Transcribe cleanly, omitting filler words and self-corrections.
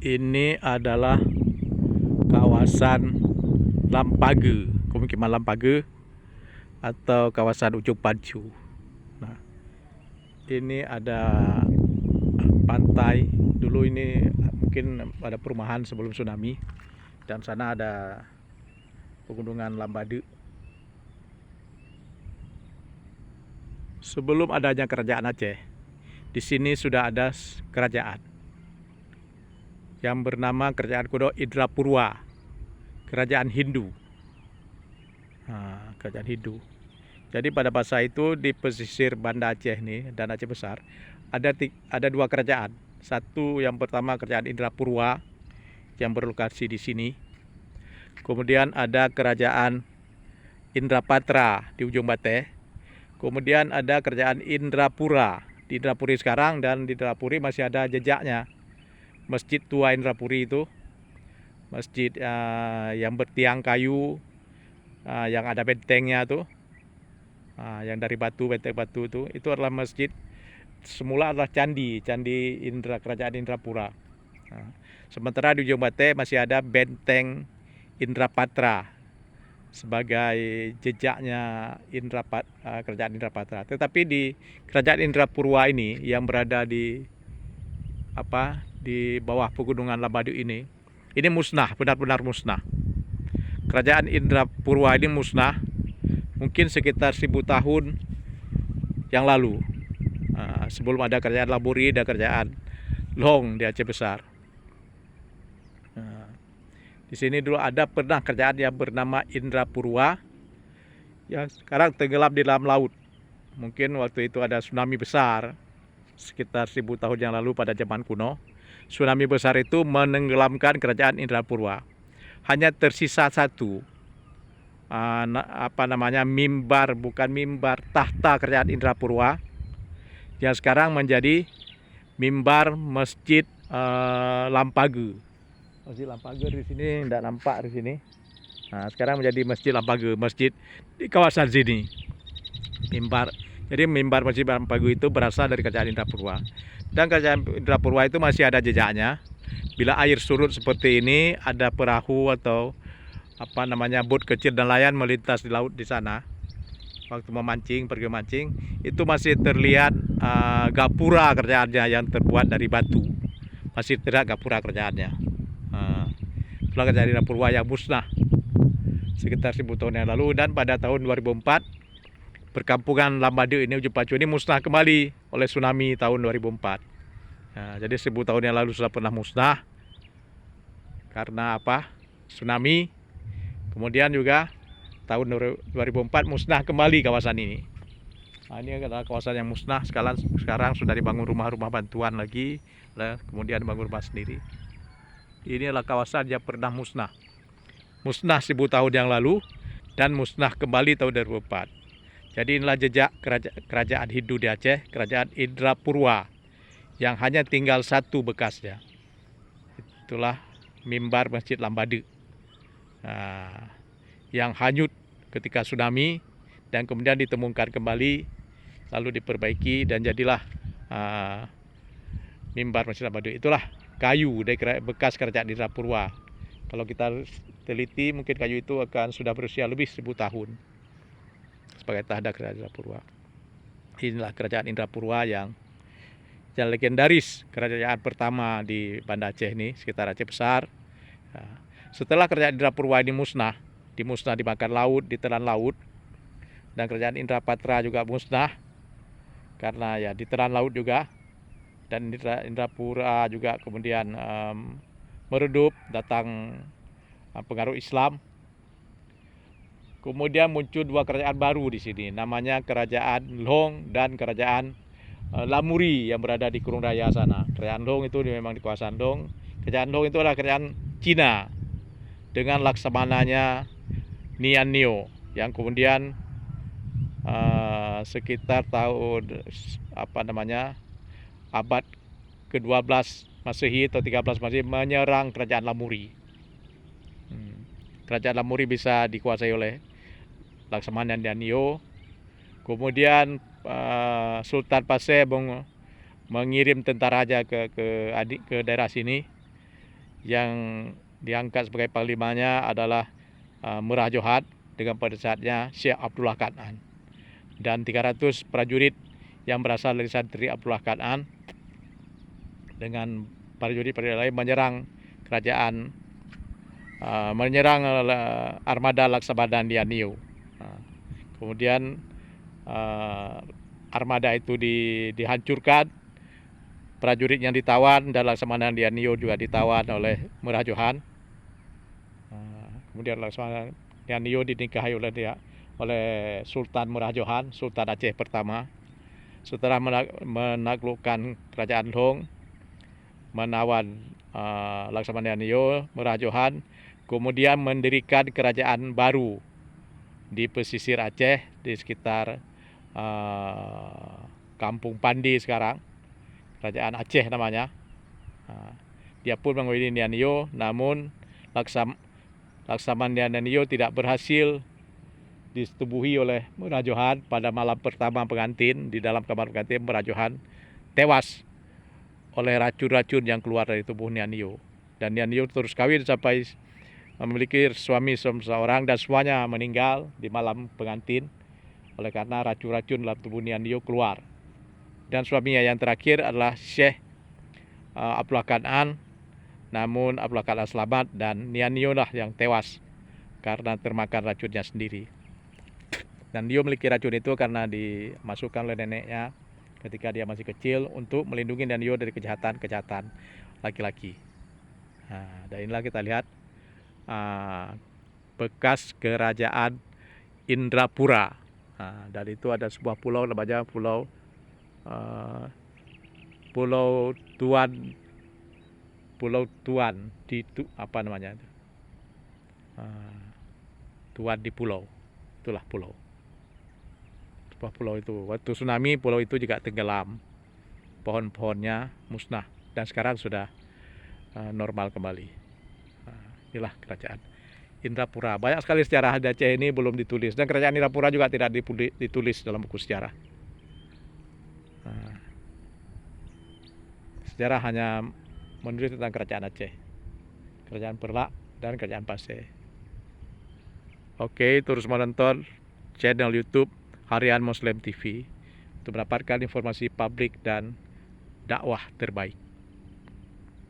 Ini adalah kawasan Lampage, pemukiman Lampage atau kawasan Ujung Pancu. Nah, ini ada pantai. Dulu ini mungkin ada perumahan sebelum tsunami, dan sana ada pegunungan Lambade. Sebelum adanya kerajaan Aceh, di sini sudah ada kerajaan yang bernama Kerajaan Kuno Indrapurwa, kerajaan Hindu. Nah, kerajaan Hindu. Jadi pada masa itu di pesisir Banda Aceh ini dan Aceh Besar ada dua kerajaan. Satu yang pertama kerajaan Indrapurwa yang berlokasi di sini. Kemudian ada kerajaan Indrapatra di ujung Bateh. Kemudian ada kerajaan Indrapura di Indrapuri sekarang, dan di Indrapuri masih ada jejaknya. Masjid tua Indrapuri itu, masjid yang bertiang kayu, yang ada bentengnya tuh, yang dari batu, benteng batu itu adalah masjid. Semula adalah candi Indra, kerajaan Indrapura. Sementara di ujung Bateh masih ada benteng Indrapatra sebagai jejaknya kerajaan Indrapatra. Tetapi di kerajaan Indrapurwa ini yang berada di bawah pegunungan Lambade ini musnah, benar-benar musnah. Kerajaan Indrapurwa ini musnah mungkin sekitar 1000 tahun yang lalu, sebelum ada kerajaan Lamburi dan kerajaan Long di Aceh Besar. Di sini dulu ada pernah kerajaan yang bernama Indrapurwa yang sekarang tenggelam di dalam laut. Mungkin waktu itu ada tsunami besar sekitar 1000 tahun yang lalu pada zaman kuno. Tsunami besar itu menenggelamkan kerajaan Indrapurwa. Hanya tersisa satu, mimbar, bukan mimbar, tahta kerajaan Indrapurwa yang sekarang menjadi mimbar Masjid Lampage. Masjid Lampage di sini tidak nampak di sini. Nah, sekarang menjadi Masjid Lampage, masjid di kawasan sini. Mimbar. Jadi mimbar Masjid Lampage itu berasal dari kerajaan Indrapurwa. Dan kerajaan Indrapurwa itu masih ada jejaknya. Bila air surut seperti ini, ada perahu atau bot kecil dan nelayan melintas di laut di sana. Waktu memancing, pergi memancing, itu masih terlihat gapura kerajaannya yang terbuat dari batu. Masih terlihat gapura kerajaannya. Itulah kerajaan Indrapurwa yang musnah sekitar 1000 tahun yang lalu, dan pada tahun 2004 perkampungan Lambade ini, Ujung Pancu ini musnah kembali oleh tsunami tahun 2004. Jadi 1000 tahun yang lalu sudah pernah musnah karena tsunami. Kemudian juga tahun 2004 musnah kembali kawasan ini. Ini adalah kawasan yang musnah. Sekarang sudah dibangun rumah-rumah bantuan lagi, kemudian dibangun rumah sendiri. Ini adalah kawasan yang pernah musnah 1000 tahun yang lalu dan musnah kembali tahun 2004. Jadi inilah jejak kerajaan Hindu di Aceh, kerajaan Indrapurwa, yang hanya tinggal satu bekasnya. Itulah mimbar Masjid Lambade, yang hanyut ketika tsunami dan kemudian ditemukan kembali, lalu diperbaiki dan jadilah mimbar Masjid Lambade. Itulah kayu dari bekas kerajaan Indrapurwa. Kalau kita teliti, mungkin kayu itu akan sudah berusia lebih 1000 tahun sebagai tanda kerajaan Indrapurwa. Inilah kerajaan Indrapurwa yang legendaris, kerajaan pertama di Banda Aceh ini, sekitar Aceh Besar. Setelah kerajaan Indrapurwa ini musnah dimakan laut, ditelan laut, dan kerajaan Indrapatra juga musnah karena ya ditelan laut juga, dan Indrapura juga kemudian meredup, datang pengaruh Islam. Kemudian muncul dua kerajaan baru di sini, namanya Kerajaan Long dan Kerajaan Lamuri yang berada di Kurung Raya sana. Kerajaan Long itu memang di kawasan Long. Kerajaan Long itu adalah kerajaan Cina dengan laksamananya Nian Nio, yang kemudian sekitar tahun abad ke-12 Masehi atau 13 Masehi menyerang kerajaan Lamuri. Kerajaan Lamuri bisa dikuasai oleh Laksamana Nian Nio. Kemudian Sultan Pasir mengirim tentara aja ke daerah sini, Yang diangkat sebagai panglimanya adalah Merah Johad dengan pada saatnya Syekh Abdullah Kanan, dan 300 prajurit yang berasal dari santri Abdullah Kanan dengan prajurit lain menyerang kerajaan, menyerang armada Laksamana Lian Nio. Kemudian armada itu dihancurkan, prajurit yang ditawan dan Laksamana Lian Nio juga ditawan oleh Merah Johan. Kemudian Laksamana Lian Nio dinikahi oleh Sultan Merah Johan, Sultan Aceh pertama. Setelah menaklukkan kerajaan Long, menawan Laksamana Lian Nio, Merah Johan kemudian mendirikan kerajaan baru di pesisir Aceh, di sekitar Kampung Pandi sekarang, kerajaan Aceh namanya. Dia pun menguasai Lian Nio, namun Laksamana Lian Nio tidak berhasil disetubuhi oleh Merah Johan. Pada malam pertama pengantin, di dalam kamar pengantin, Merah Johan tewas oleh racun-racun yang keluar dari tubuh Lian Nio. Dan Lian Nio terus kawin sampai memiliki suami seorang, dan semuanya meninggal di malam pengantin oleh karena racun-racun dalam tubuh Lian Nio keluar. Dan suaminya yang terakhir adalah Syekh Abdullah Kanan, namun Abdullah Kanan selamat dan Lian Nio lah yang tewas karena termakan racunnya sendiri. Dan dia memiliki racun itu karena dimasukkan oleh neneknya ketika dia masih kecil untuk melindungi Lian Nio dari kejahatan laki-laki. Dan inilah kita lihat bekas kerajaan Indrapura. Dan itu ada sebuah pulau namanya Pulau Tuan di apa namanya? Tuan di pulau. Itulah pulau. Sebuah pulau itu. Waktu tsunami pulau itu juga tenggelam. Pohon-pohonnya musnah dan sekarang sudah normal kembali. Inilah kerajaan Indrapura. Banyak sekali sejarah di Aceh ini belum ditulis, dan kerajaan Indrapura juga tidak ditulis dalam buku sejarah. Sejarah hanya menulis tentang kerajaan Aceh, kerajaan Perlak, dan kerajaan Pasir. Oke, terus menonton channel YouTube Harian Muslim TV untuk mendapatkan informasi publik dan dakwah terbaik.